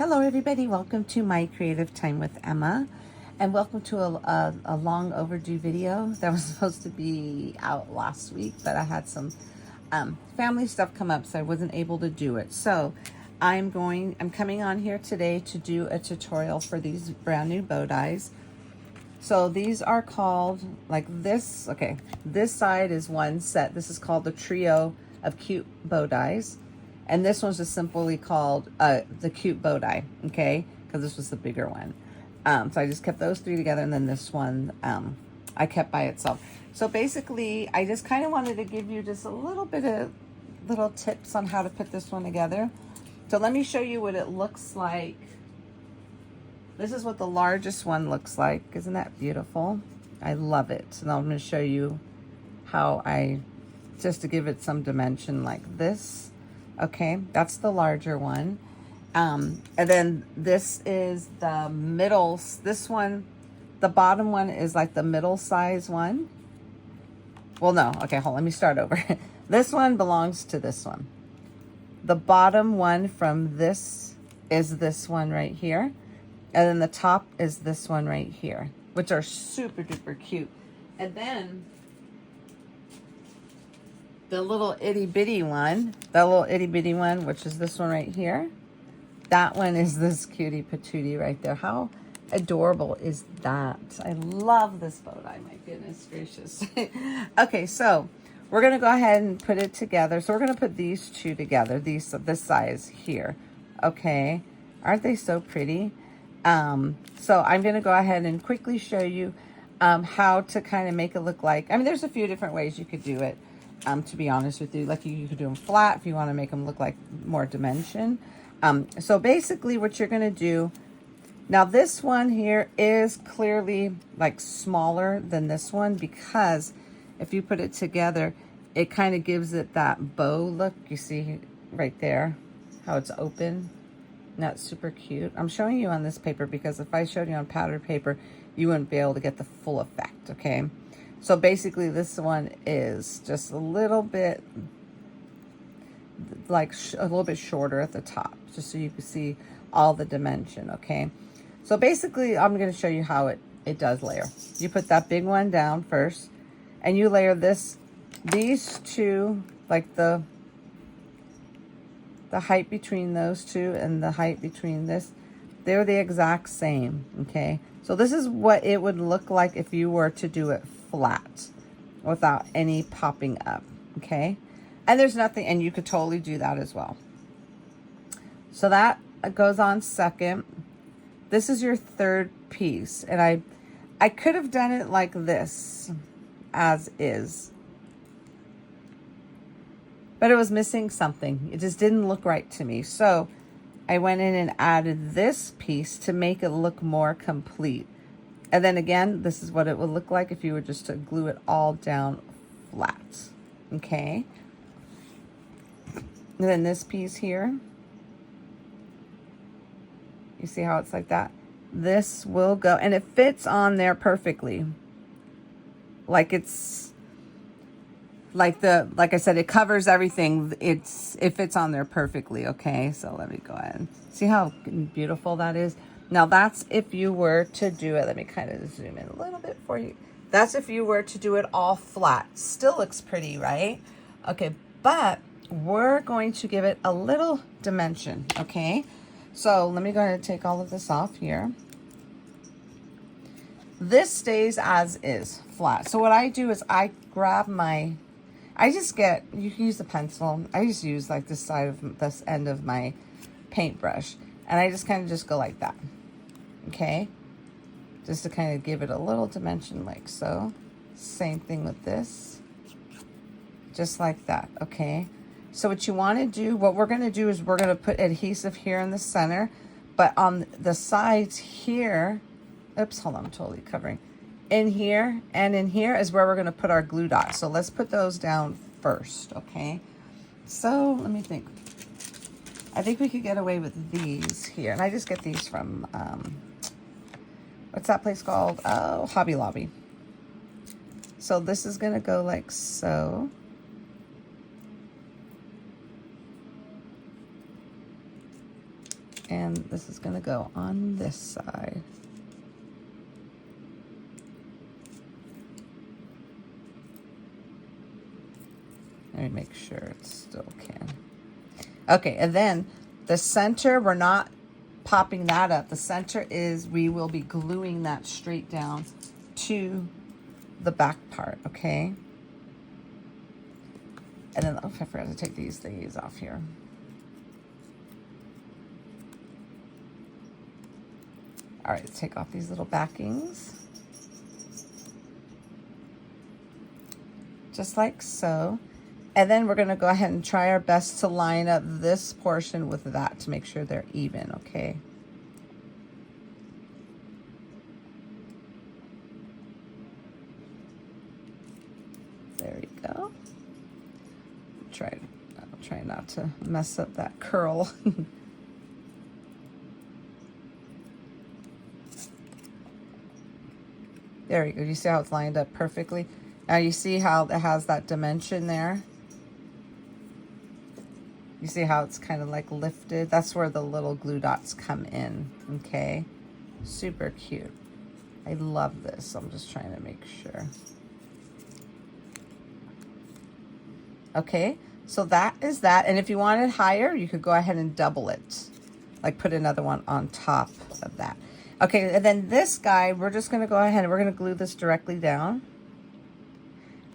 Hello everybody, welcome to my creative time with Emma, and welcome to a long overdue video that was supposed to be out last week, but I had some family stuff come up, so I wasn't able to do it. So I'm coming on here today to do a tutorial for these brand new bow ties. So these are called like this. Okay, this side is one set. This is called the trio of cute bow ties. And this one's just simply called the cute bow tie, okay? Because this was the bigger one. So I just kept those three together, and then this one I kept by itself. So basically, I just kind of wanted to give you just a little bit of little tips on how to put this one together. So let me show you what it looks like. This is what the largest one looks like. Isn't that beautiful? I love it. And I'm going to show you how just to give it some dimension like this. Okay, that's the larger one. And then this is the middle. This one, the bottom one is like the middle size one. Well, no, okay, hold on, let me start over. This one belongs to this one. The bottom one from this is this one right here. And then the top is this one right here, which are super duper cute. And then the little itty bitty one, which is this one right here. That one is this cutie patootie right there. How adorable is that? I love this bow tie, my goodness gracious. Okay, so we're gonna go ahead and put it together. So we're gonna put these two together, this size here. Okay, aren't they so pretty? So I'm gonna go ahead and quickly show you how to kind of make it look like, I mean, there's a few different ways you could do it. To be honest with you, like you could do them flat if you want to make them look like more dimension. So basically what you're going to do, now this one here is clearly like smaller than this one, because if you put it together, it kind of gives it that bow look. You see right there how it's open. And that's super cute. I'm showing you on this paper because if I showed you on powder paper, you wouldn't be able to get the full effect, okay? So basically this one is just a little bit like a little bit shorter at the top, just so you can see all the dimension, okay? So basically I'm going to show you how it does layer. You put that big one down first, and you layer these two, like the height between those two and the height between this, they're the exact same, okay? So this is what it would look like if you were to do it flat without any popping up, okay? And there's nothing, and you could totally do that as well. So that goes on second. This is your third piece, and I could have done it like this as is, but it was missing something. It just didn't look right to me. So I went in and added this piece to make it look more complete. And then again, this is what it would look like if you were just to glue it all down flat, okay? And then this piece here, you see how it's like that? This will go, and it fits on there perfectly. Like it's, like I said, it covers everything. It fits on there perfectly, okay? So let me go ahead and see how beautiful that is. Now that's if you were to do it, let me kind of zoom in a little bit for you. That's if you were to do it all flat. Still looks pretty, right? Okay, but we're going to give it a little dimension, okay? So let me go ahead and take all of this off here. This stays as is, flat. So what I do is I grab you can use the pencil. I just use like this end of my paintbrush, and I just kind of just go like that. Okay, just to kind of give it a little dimension like so. Same thing with this, just like that, okay? So what you want to do, what we're going to do is we're going to put adhesive here in the center, but on the sides here, oops, hold on, I'm totally covering. In here and in here is where we're going to put our glue dots. So let's put those down first, okay? So let me think. I think we could get away with these here. And I just get these from, what's that place called? Oh, Hobby Lobby. So this is going to go like so. And this is going to go on this side. Let me make sure it still can. Okay, and then the center, we're not popping that up. The center is, we will be gluing that straight down to the back part, okay? And then, oh, I forgot to take these thingies off here. All right, take off these little backings. Just like so. And then we're gonna go ahead and try our best to line up this portion with that to make sure they're even, okay? There we go. I'll try not to mess up that curl. There we go. You see how it's lined up perfectly? Now you see how it has that dimension there? You see how it's kind of like lifted? That's where the little glue dots come in, okay? Super cute. I love this. I'm just trying to make sure. Okay, so that is that. And if you want it higher, you could go ahead and double it. Like put another one on top of that. Okay, and then this guy, we're just gonna go ahead and we're gonna glue this directly down.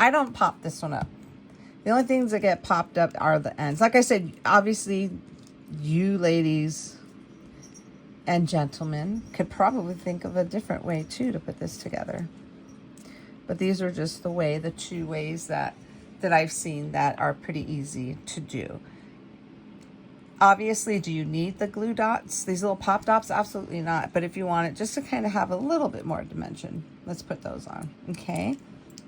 I don't pop this one up. The only things that get popped up are the ends. Like I said, obviously, you ladies and gentlemen could probably think of a different way too to put this together. But these are just the two ways that I've seen that are pretty easy to do. Obviously, do you need the glue dots? These little pop dots? Absolutely not. But if you want it just to kind of have a little bit more dimension, let's put those on, okay?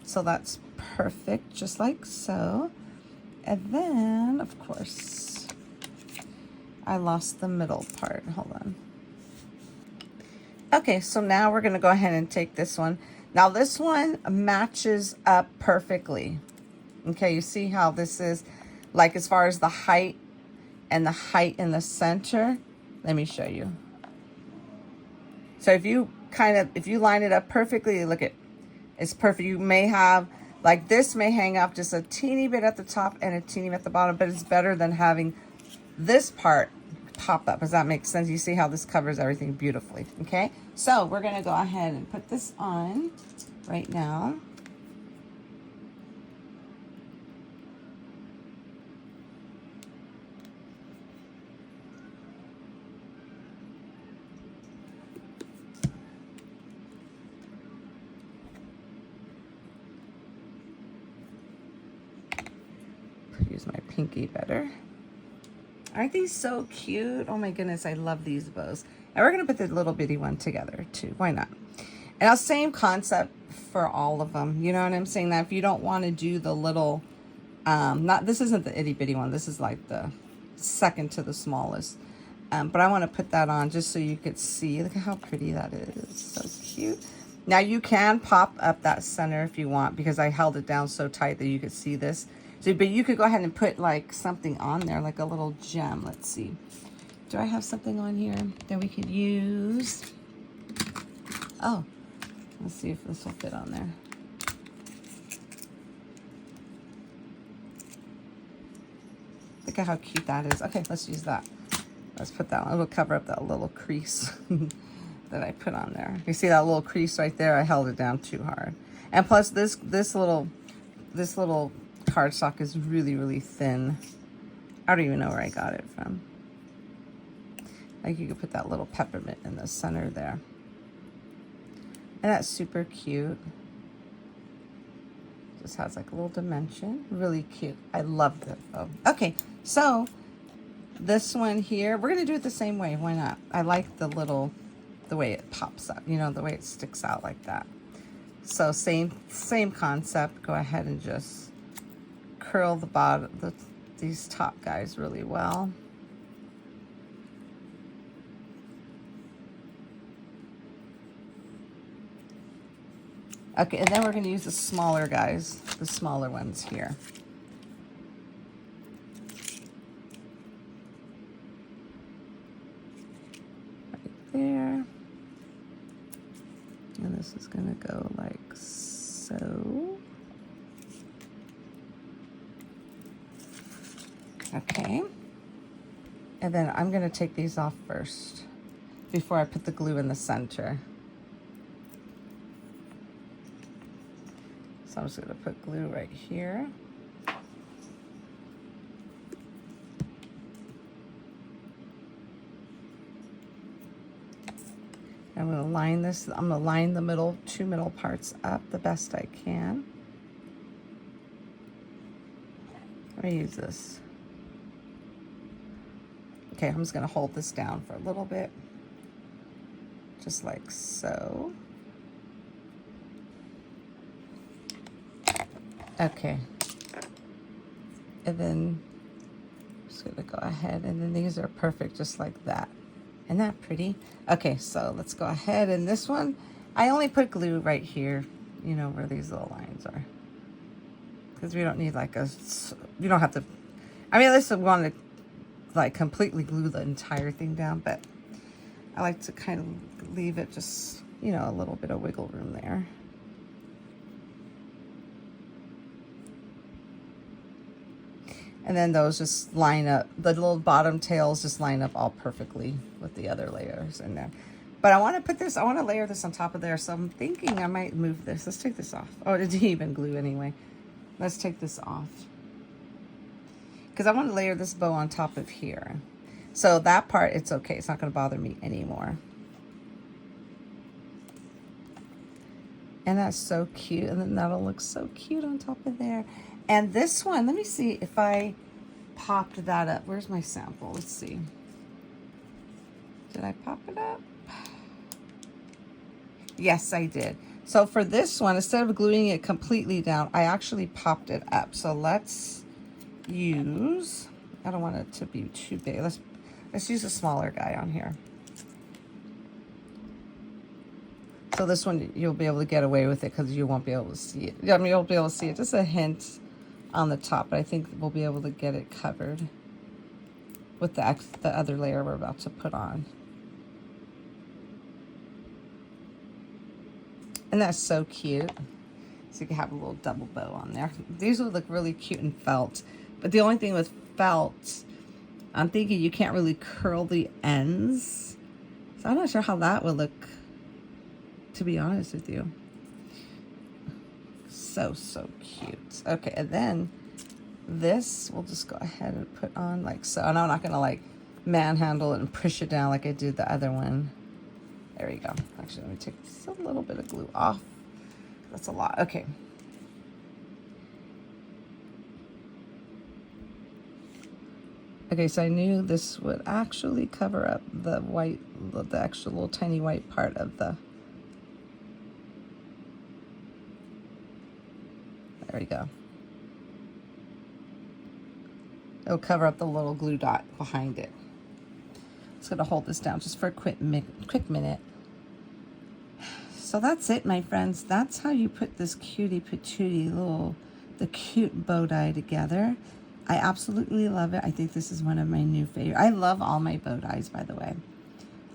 So that's perfect, just like so. And then, of course, I lost the middle part. Hold on. Okay, so now we're gonna go ahead and take this one. Now this one matches up perfectly. Okay, you see how this is, like as far as the height and the height in the center. Let me show you. So if you line it up perfectly, look at, it's perfect. You may have, like this may hang up just a teeny bit at the top and a teeny bit at the bottom, but it's better than having this part pop up. Does that make sense? You see how this covers everything beautifully, okay? So we're gonna go ahead and put this on right now. Use my pinky better. Aren't these so cute? Oh my goodness, I love these bows. And we're gonna put the little bitty one together too. Why not? And now same concept for all of them. You know what I'm saying? Now if you don't want to do the little, this isn't the itty bitty one. This is like the second to the smallest. But I want to put that on just so you could see. Look at how pretty that is. So cute. Now you can pop up that center if you want, because I held it down so tight that you could see this. So, but you could go ahead and put like something on there, like a little gem. Let's see. Do I have something on here that we could use? Oh, let's see if this will fit on there. Look at how cute that is. Okay, let's use that. Let's put that on. It'll cover up that little crease that I put on there. You see that little crease right there? I held it down too hard. And plus this little cardstock is really, really thin. I don't even know where I got it from. Like you could put that little peppermint in the center there. And that's super cute. Just has like a little dimension. Really cute. I love that though. Okay, so this one here, we're gonna do it the same way. Why not? I like the way it pops up, you know, the way it sticks out like that. So same concept. Go ahead and just curl the bottom, these top guys really well. Okay, and then we're going to use the smaller guys, the smaller ones here. this is gonna go like so. Okay. And then I'm gonna take these off first before I put the glue in the center. So I'm just gonna put glue right here. I'm gonna line this, I'm gonna line the two middle parts up the best I can. Let me use this. Okay, I'm just gonna hold this down for a little bit. Just like so. Okay. And then I'm just gonna go ahead, and then these are perfect just like that. Isn't that pretty? Okay, so let's go ahead, and this one, I only put glue right here, you know, where these little lines are. Because we don't need like you don't have to, I mean, unless you want to like completely glue the entire thing down, but I like to kind of leave it just, you know, a little bit of wiggle room there. And then those just line up, the little bottom tails just line up all perfectly with the other layers in there. But I want to put this, I want to layer this on top of there, so I'm thinking I might move this. Let's take this off. Oh, it didn't even glue anyway. Let's take this off. Because I want to layer this bow on top of here. So that part, it's okay. It's not going to bother me anymore. And that's so cute. And then that'll look so cute on top of there. And this one, let me see if I popped that up. Where's my sample? Let's see. Did I pop it up? Yes, I did. So for this one, instead of gluing it completely down, I actually popped it up. So let's use, I don't want it to be too big. Let's use a smaller guy on here. So this one, you'll be able to get away with it because you won't be able to see it. I mean, you'll be able to see it. Just a hint on the top, but I think we'll be able to get it covered with the other layer we're about to put on. And that's so cute. So you can have a little double bow on there. These would look really cute in felt, but the only thing with felt, I'm thinking you can't really curl the ends. So I'm not sure how that would look, to be honest with you. So cute. Okay, and then this we'll just go ahead and put on like so. And I'm not gonna like manhandle it and push it down like I did the other one. There we go. Actually, let me take just a little bit of glue off. That's a lot. Okay. Okay, so I knew this would actually cover up the white, the extra little tiny white part of the. There we go. It'll cover up the little glue dot behind it. Just gonna hold this down just for a quick minute. So that's it, my friends. That's how you put this cutie patootie the cute bow tie together. I absolutely love it. I think this is one of my new favorites. I love all my bow ties, by the way.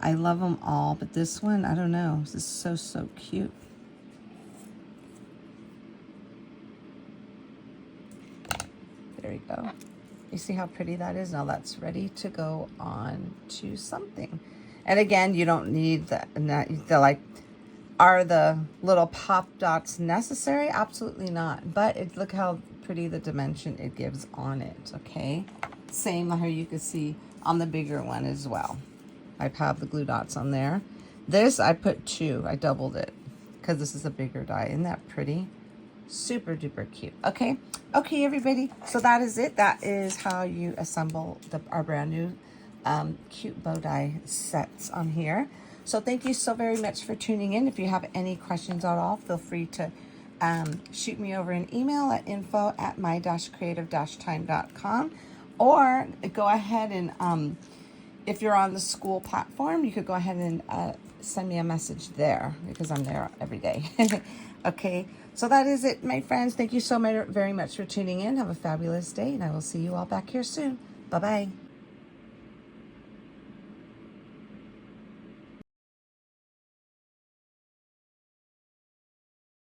I love them all, but this one, I don't know. This is so cute. There we go. You see how pretty that is? Now that's ready to go on to something. And again, you don't need the like, are the little pop dots necessary? Absolutely not. But look how pretty the dimension it gives on it, okay? Same how you can see on the bigger one as well. I have the glue dots on there. This, I put 2. I doubled it because this is a bigger die. Isn't that pretty? Super duper cute. Okay, everybody. So that is it. That is how you assemble our brand new cute bow tie sets on here. So thank you so very much for tuning in. If you have any questions at all, feel free to shoot me over an email at info@my-creative-time.com, or go ahead and if you're on the school platform, you could go ahead and send me a message there because I'm there every day. Okay, so that is it, my friends. Thank you so very much for tuning in. Have a fabulous day, and I will see you all back here soon. Bye-bye.